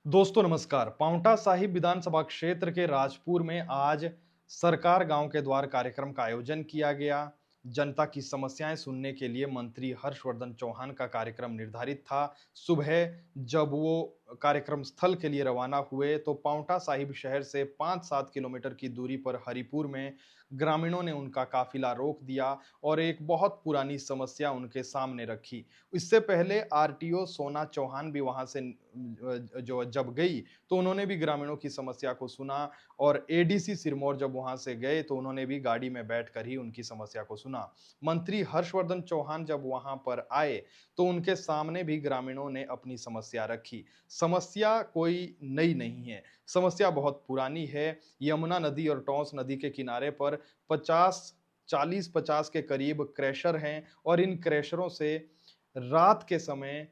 दोस्तों नमस्कार। पांवटा साहिब विधानसभा क्षेत्र के राजपुर में आज सरकार गांव के द्वार कार्यक्रम का आयोजन किया गया। जनता की समस्याएं सुनने के लिए मंत्री हर्षवर्धन चौहान का कार्यक्रम निर्धारित था। सुबह जब वो कार्यक्रम स्थल के लिए रवाना हुए तो पांवटा साहिब शहर से 5-7 किलोमीटर की दूरी पर हरिपुर में ग्रामीणों ने उनका काफिला रोक दिया और एक बहुत पुरानी समस्या उनके सामने रखी। इससे पहले आरटीओ सोना चौहान भी वहां से जो जब गई तो उन्होंने भी ग्रामीणों की समस्या को सुना और एडीसी सिरमौर जब वहां से गए तो उन्होंने भी गाड़ी में बैठकर ही उनकी समस्या को सुना। मंत्री हर्षवर्धन चौहान जब वहां पर आए तो उनके सामने भी ग्रामीणों ने अपनी समस्या रखी। समस्या कोई नई नहीं है, समस्या बहुत पुरानी है। यमुना नदी और टॉन्स नदी के किनारे पर 40-50 के करीब क्रैशर हैं और इन क्रैशरों से रात के समय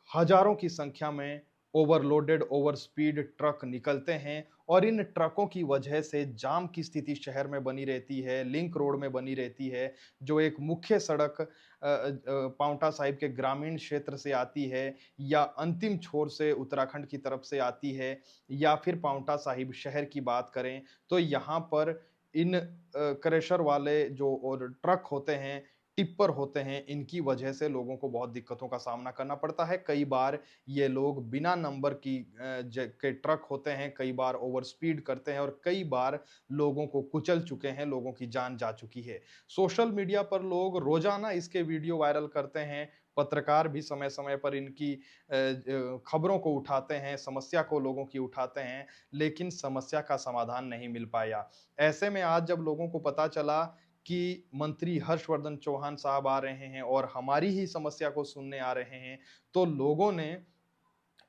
हजारों की संख्या में ओवरलोडेड ओवर स्पीड ट्रक निकलते हैं और इन ट्रकों की वजह से जाम की स्थिति शहर में बनी रहती है, लिंक रोड में बनी रहती है, जो एक मुख्य सड़क पांवटा साहिब के ग्रामीण क्षेत्र से आती है या अंतिम छोर से उत्तराखंड की तरफ से आती है या फिर पांवटा साहिब शहर की बात करें तो यहाँ पर इन क्रेशर वाले जो और ट्रक होते हैं, टिप्पर होते हैं, इनकी वजह से लोगों को बहुत दिक्कतों का सामना करना पड़ता है। कई बार ये लोग बिना नंबर की के ट्रक होते हैं, कई बार ओवर स्पीड करते हैं और कई बार लोगों को कुचल चुके हैं, लोगों की जान जा चुकी है। सोशल मीडिया पर लोग रोजाना इसके वीडियो वायरल करते हैं, पत्रकार भी समय-समय पर इनकी खबरों को उठाते हैं, समस्या को लोगों की उठाते हैं, लेकिन समस्या का समाधान नहीं मिल पाया। ऐसे में आज जब लोगों को पता चला कि मंत्री हर्षवर्धन चौहान साहब आ रहे हैं और हमारी ही समस्या को सुनने आ रहे हैं, तो लोगों ने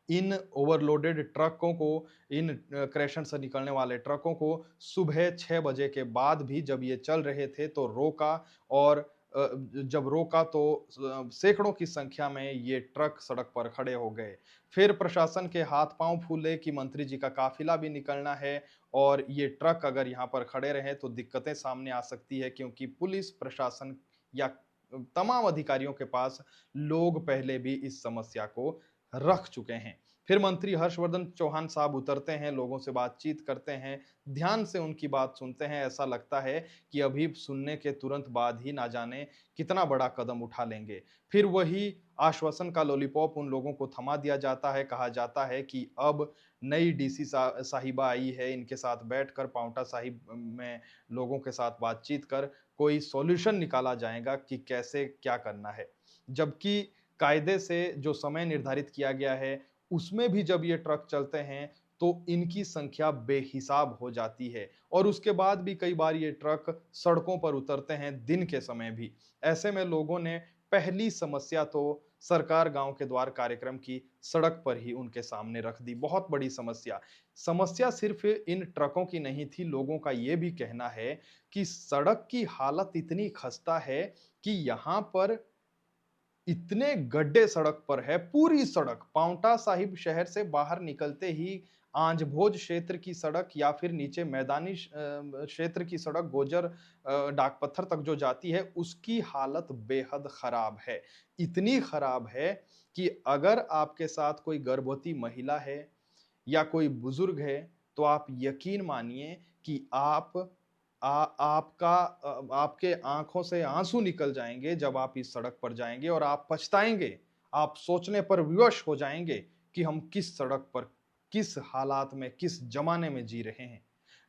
इन ओवरलोडेड ट्रकों को, इन क्रेशन से निकलने वाले ट्रकों को सुबह 6 बजे के बाद भी जब ये चल रहे थे तो रोका और जब रोका तो सैकड़ों की संख्या में ये ट्रक सड़क पर खड़े हो गए। फिर प्रशासन के हाथ-पाँव फूले कि मंत्री जी का काफिला भी निकलना है और ये ट्रक अगर यहाँ पर खड़े रहे तो दिक्कतें सामने आ सकती है क्योंकि पुलिस प्रशासन या तमाम अधिकारियों के पास लोग पहले भी इस समस्या को रख चुके हैं। फिर मंत्री हर्षवर्धन चौहान साहब उतरते हैं, लोगों से बातचीत करते हैं, ध्यान से उनकी बात सुनते हैं। ऐसा लगता है कि अभी सुनने के तुरंत बाद ही ना जाने कितना बड़ा कदम उठा लेंगे। फिर वही आश्वासन का लॉलीपॉप उन लोगों को थमा दिया जाता है, कहा जाता है कि अब नई डीसी साहिबा आई है, इनके साथ बैठकर पांवटा साहिब में लोगों के साथ बातचीत कर कोई सॉल्यूशन निकाला जाएगा कि कैसे क्या करना है। जबकि कायदे से जो समय निर्धारित किया गया है, उसमें भी जब ये ट्रक चलते हैं, तो इनकी संख्या बेहिसाब हो जाती है और उसके बाद भी कई बार ये ट्रक सड़कों पर उतरते हैं दिन के समय भी। ऐसे में लोगों ने पहली समस्या तो सरकार गाँव के द्वार कार्यक्रम की सड़क पर ही उनके सामने रख दी, बहुत बड़ी समस्या। समस्या सिर्फ इन ट्रकों की नहीं थी, लोगों का ये भी कहना है कि सड़क की हालत इतनी खस्ता है कि यहाँ पर इतने गड्ढे सड़क पर है, पूरी सड़क पांवटा साहिब शहर से बाहर निकलते ही आंजभोज क्षेत्र की सड़क या फिर नीचे मैदानी क्षेत्र की सड़क गोजर डाक पत्थर तक जो जाती है उसकी हालत बेहद खराब है। इतनी खराब है कि अगर आपके साथ कोई गर्भवती महिला है या कोई बुजुर्ग है तो आप यकीन मानिए कि आपके आंखों से आंसू निकल जाएंगे जब आप इस सड़क पर जाएंगे और आप पछताएंगे। आप सोचने पर विवश हो जाएंगे कि हम किस सड़क पर, किस हालात में, किस जमाने में जी रहे हैं।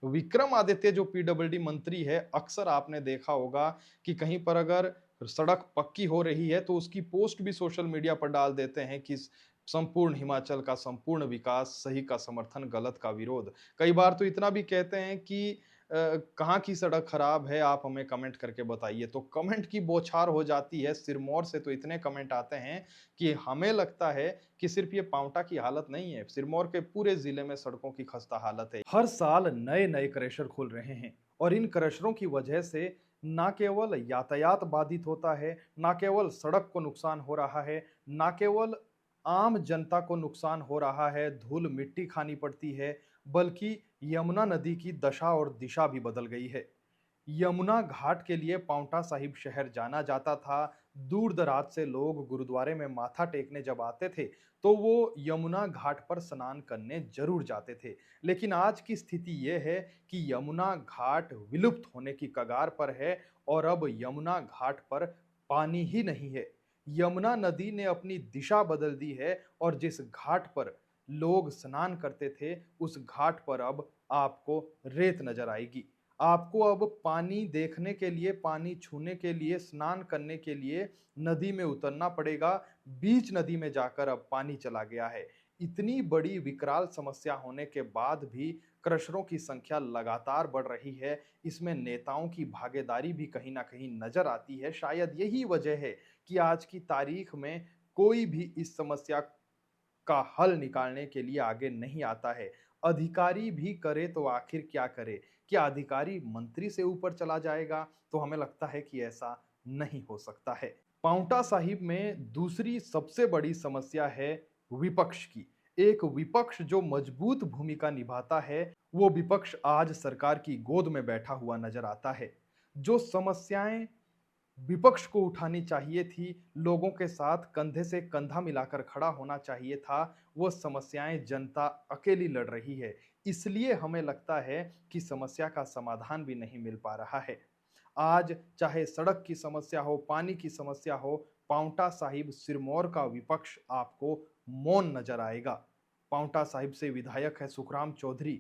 विक्रमादित्य जो पीडब्ल्यूडी मंत्री है, अक्सर आपने देखा होगा कि कहीं पर अगर सड़क पक्की हो रही है तो उसकी पोस्ट भी सोशल मीडिया पर डाल देते हैं कि संपूर्ण हिमाचल का संपूर्ण विकास, सही का समर्थन, गलत का विरोध। कई बार तो इतना भी कहते हैं कि कहाँ की सड़क खराब है आप हमें कमेंट करके बताइए। तो कमेंट की बौछार हो जाती है। सिरमौर से तो इतने कमेंट आते हैं कि हमें लगता है कि सिर्फ ये पांवटा की हालत नहीं है, सिरमौर के पूरे जिले में सड़कों की खस्ता हालत है। हर साल नए नए क्रैशर खुल रहे हैं और इन क्रैशरों की वजह से ना केवल यातायात बाधित होता है, ना केवल सड़क को नुकसान हो रहा है, ना केवल आम जनता को नुकसान हो रहा है, धूल मिट्टी खानी पड़ती है, बल्कि यमुना नदी की दशा और दिशा भी बदल गई है। यमुना घाट के लिए पांवटा साहिब शहर जाना जाता था। दूर दराज से लोग गुरुद्वारे में माथा टेकने जब आते थे तो वो यमुना घाट पर स्नान करने जरूर जाते थे। लेकिन आज की स्थिति ये है कि यमुना घाट विलुप्त होने की कगार पर है और अब यमुना घाट पर पानी ही नहीं है। यमुना नदी ने अपनी दिशा बदल दी है और जिस घाट पर लोग स्नान करते थे उस घाट पर अब आपको रेत नजर आएगी। आपको अब पानी देखने के लिए, पानी छूने के लिए, स्नान करने के लिए नदी में उतरना पड़ेगा। बीच नदी में जाकर अब पानी चला गया है। इतनी बड़ी विकराल समस्या होने के बाद भी क्रशरों की संख्या लगातार बढ़ रही है। इसमें नेताओं की भागीदारी भी कहीं न कहीं नजर आती है। शायद यही वजह है कि आज की तारीख में कोई भी इस समस्या का हल निकालने के लिए आगे नहीं आता है। अधिकारी भी करे तो आखिर क्या करे? क्या अधिकारी मंत्री से ऊपर चला जाएगा? तो हमें लगता है कि ऐसा नहीं हो सकता है। पांवटा साहिब में दूसरी सबसे बड़ी समस्या है विपक्ष की। एक विपक्ष जो मजबूत भूमिका निभाता है, वो विपक्ष आज सरकार की गोद में बैठा हुआ नजर आता है। जो समस्याएं विपक्ष को उठानी चाहिए थी, लोगों के साथ कंधे से कंधा मिलाकर खड़ा होना चाहिए था, वो समस्याएं जनता अकेली लड़ रही है। इसलिए हमें लगता है कि समस्या का समाधान भी नहीं मिल पा रहा है। आज चाहे सड़क की समस्या हो, पानी की समस्या हो, पांवटा साहिब सिरमौर का विपक्ष आपको मौन नजर आएगा। पांवटा साहिब से विधायक है सुखराम चौधरी।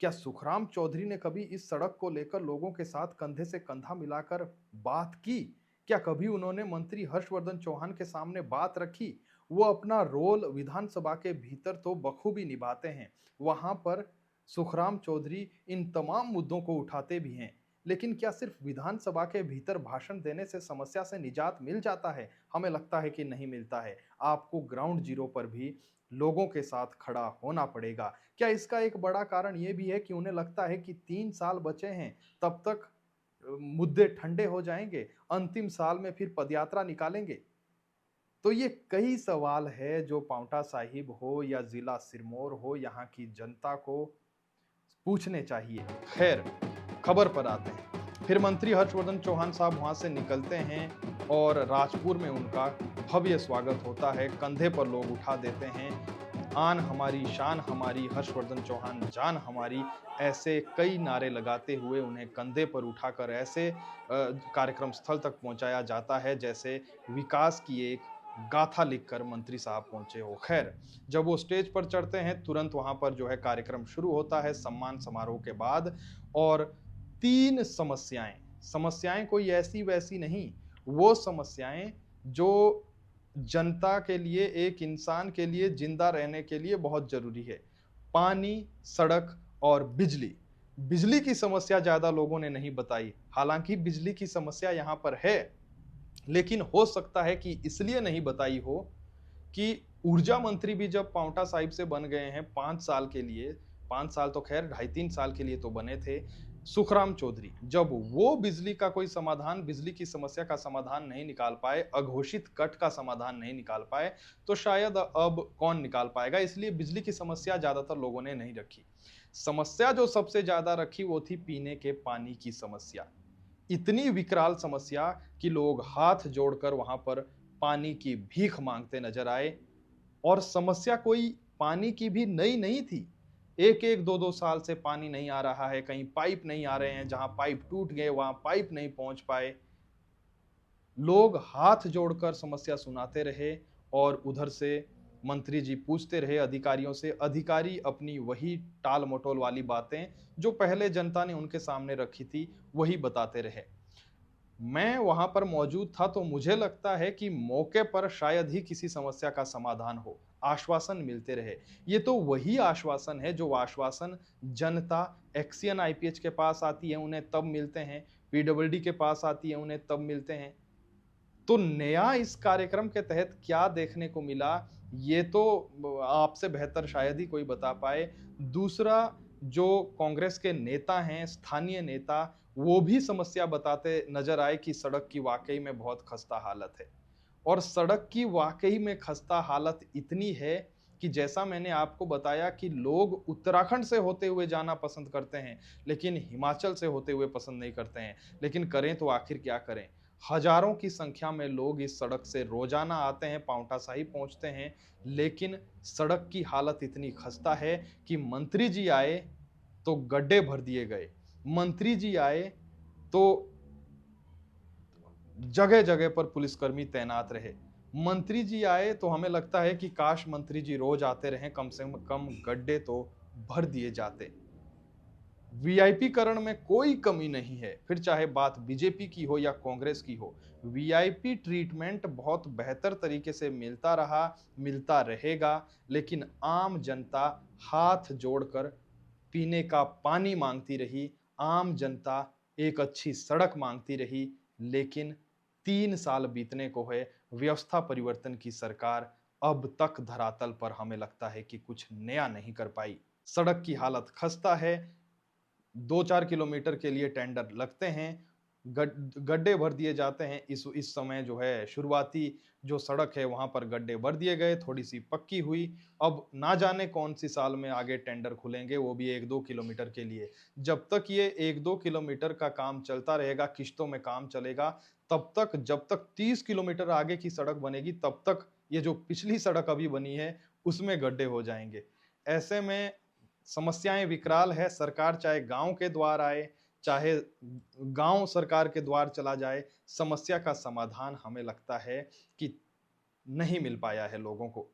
क्या सुखराम चौधरी ने कभी इस सड़क को लेकर लोगों के साथ कंधे से कंधा मिलाकर बात की? क्या कभी उन्होंने मंत्री हर्षवर्धन चौहान के सामने बात रखी? वो अपना रोल विधानसभा के भीतर तो बखूबी निभाते हैं। वहां पर सुखराम चौधरी इन तमाम मुद्दों को उठाते भी हैं। लेकिन क्या सिर्फ विधानसभा के भीतर भाषण देने से समस्या से निजात मिल जाता है? हमें लगता है कि नहीं मिलता है। आपको ग्राउंड जीरो पर भी लोगों के साथ खड़ा होना पड़ेगा। क्या इसका एक बड़ा कारण ये भी है कि उन्हें लगता है कि 3 साल बचे हैं, तब तक मुद्दे ठंडे हो जाएंगे, अंतिम साल में फिर पदयात्रा निकालेंगे? तो ये कई सवाल है जो पांवटा साहिब हो या जिला सिरमौर हो, यहाँ की जनता को पूछने चाहिए। खैर, खबर पर आते हैं। फिर मंत्री हर्षवर्धन चौहान साहब वहां से निकलते हैं और राजपुर में उनका भव्य स्वागत होता है। कंधे पर लोग उठा देते हैं, आन हमारी शान हमारी, हर्षवर्धन चौहान जान हमारी, ऐसे कई नारे लगाते हुए उन्हें कंधे पर उठाकर ऐसे कार्यक्रम स्थल तक पहुंचाया जाता है जैसे विकास की एक गाथा लिखकर मंत्री साहब पहुंचे हो। खैर, जब वो स्टेज पर चढ़ते हैं तुरंत वहां पर जो है कार्यक्रम शुरू होता है सम्मान समारोह के बाद। और 3 समस्याएं, समस्याएं कोई ऐसी वैसी नहीं, वो समस्याएं जो जनता के लिए, एक इंसान के लिए जिंदा रहने के लिए बहुत जरूरी है। पानी, सड़क और बिजली। बिजली की समस्या ज्यादा लोगों ने नहीं बताई। हालांकि बिजली की समस्या यहां पर है, लेकिन हो सकता है कि इसलिए नहीं बताई हो कि ऊर्जा मंत्री भी जब पांवटा साहिब से बन गए हैं 5 साल के लिए, 5 साल तो खैर 2.5-3 साल के लिए तो बने थे, सुखराम चौधरी, जब वो बिजली का कोई समाधान, बिजली की समस्या का समाधान नहीं निकाल पाए, अघोषित कट का समाधान नहीं निकाल पाए, तो शायद अब कौन निकाल पाएगा। इसलिए बिजली की समस्या ज्यादातर लोगों ने नहीं रखी। समस्या जो सबसे ज्यादा रखी वो थी पीने के पानी की समस्या। इतनी विकराल समस्या कि लोग हाथ जोड़कर वहां पर पानी की भीख मांगते नजर आए। और समस्या कोई पानी की भी नई नहीं थी। एक एक दो दो साल से पानी नहीं आ रहा है, कहीं पाइप नहीं आ रहे हैं, जहां पाइप टूट गए वहां पाइप नहीं पहुंच पाए। लोग हाथ जोड़कर समस्या सुनाते रहे और उधर से मंत्री जी पूछते रहे अधिकारियों से। अधिकारी अपनी वही टाल मटोल वाली बातें जो पहले जनता ने उनके सामने रखी थी वही बताते रहे। मैं वहां पर मौजूद था तो मुझे लगता है कि मौके पर शायद ही किसी समस्या का समाधान हो, आश्वासन मिलते रहे। ये तो वही आश्वासन है जो आश्वासन जनता एक्सियन आईपीएच के पास आती है उन्हें तब मिलते हैं, पीडब्ल्यूडी के पास आती है उन्हें तब मिलते हैं। तो नया इस कार्यक्रम के तहत क्या देखने को मिला, ये तो आपसे बेहतर शायद ही कोई बता पाए। दूसरा, जो कांग्रेस के नेता हैं, स्थानीय नेता, वो भी समस्या बताते नजर आए कि सड़क की वाकई में बहुत खस्ता हालत है। और सड़क की वाकई में खस्ता हालत इतनी है कि जैसा मैंने आपको बताया कि लोग उत्तराखंड से होते हुए जाना पसंद करते हैं, लेकिन हिमाचल से होते हुए पसंद नहीं करते हैं। लेकिन करें तो आखिर क्या करें? हजारों की संख्या में लोग इस सड़क से रोजाना आते हैं, पांवटा साहिब पहुंचते हैं, लेकिन सड़क की हालत इतनी खस्ता है कि मंत्री जी आए तो गड्ढे भर दिए गए। मंत्री जी आए तो जगह जगह पर पुलिसकर्मी तैनात रहे। मंत्री जी आए तो हमें लगता है कि काश मंत्री जी रोज आते रहे, कम से कम गड्ढे तो भर दिए जाते। वीआईपीकरण में कोई कमी नहीं है, फिर चाहे बात बीजेपी की हो या कांग्रेस की हो। वीआईपी ट्रीटमेंट बहुत बेहतर तरीके से मिलता रहा, मिलता रहेगा, लेकिन आम जनता हाथ जोड़कर पीने का पानी मांगती रही, आम जनता एक अच्छी सड़क मांगती रही, लेकिन 3 साल बीतने को है, व्यवस्था परिवर्तन की सरकार अब तक धरातल पर हमें लगता है कि कुछ नया नहीं कर पाई। सड़क की हालत खस्ता है, 2-4 किलोमीटर के लिए टेंडर लगते हैं, गड्ढे भर दिए जाते हैं। इस समय जो है शुरुआती जो सड़क है वहां पर गड्ढे भर दिए गए, थोड़ी सी पक्की हुई। अब ना जाने कौन सी साल में आगे टेंडर खुलेंगे, वो भी 1-2 किलोमीटर के लिए। जब तक ये 1-2 किलोमीटर का काम चलता रहेगा, किश्तों में काम चलेगा, तब तक जब तक 30 किलोमीटर आगे की सड़क बनेगी, तब तक ये जो पिछली सड़क अभी बनी है उसमें गड्ढे हो जाएंगे। ऐसे में समस्याएं विकराल है। सरकार चाहे गांव के द्वार आए, चाहे गांव सरकार के द्वार चला जाए, समस्या का समाधान हमें लगता है कि नहीं मिल पाया है लोगों को।